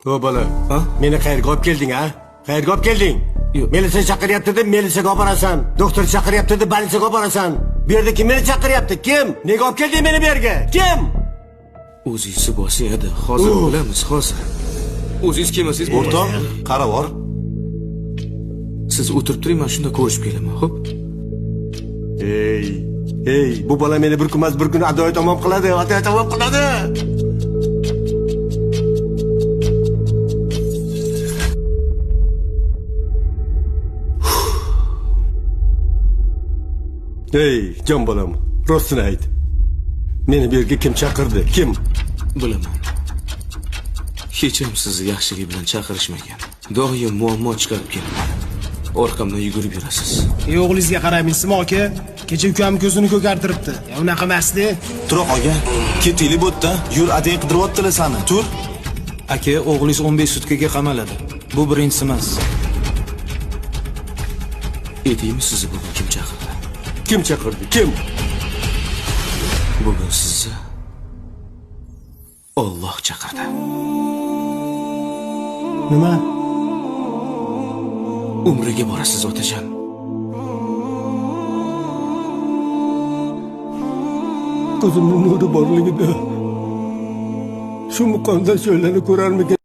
O bola, Ha? meni qayerga olib kelding, ha? Qayerga olib kelding? Yo'q. Militsiya chaqiryapti deb militsiyaga olib borasan. Doktor chaqiryapti deb больницаga olib borasan. Bu yerda kim meni chaqiryapti? Kim? Nega olib kelding meni bu yerga? Kim? O'zingizni boshing edi. Hozir bilamiz, hozir. O'zingiz kim emas? O'rtoq, qaravor. Siz o'tirib turing, men shunda ko'rishib kelaman, xo'p? Ey, bu bola meni bir kunmas bir kun adoyi tamom qiladi, adoyi tamom qiladi. Ey, jon bolam, rostini ayt. Meni bu yerga kim chaqirdi? Kim? Bilaman. Hech kim sizni yaxshilik bilan chaqirishmagan. Doim muammo chiqarib kelaman. Orqamdan yugurib yurasiz. O'g'lingizga qarang, Ismoil aka. Kecha ukam ko'zini ko'kartiribdi. Unaqa emasdi. Turoq aka, ketaylik bu yerda. Yur, adang qidiryaptilar seni. Tur. Aka, o'g'lingiz 15 sutkaga qamaladi. Bu birinchisi emas. Aytaymi sizni bugun kim chaqirdi? Kim chaqirdi? Kim? Bugun sizni Alloh chaqirdi. Nima? Umriga borasiz otajon. Ko'zimning nuri borligida shu muqomda sho'lani ko'rarmikan?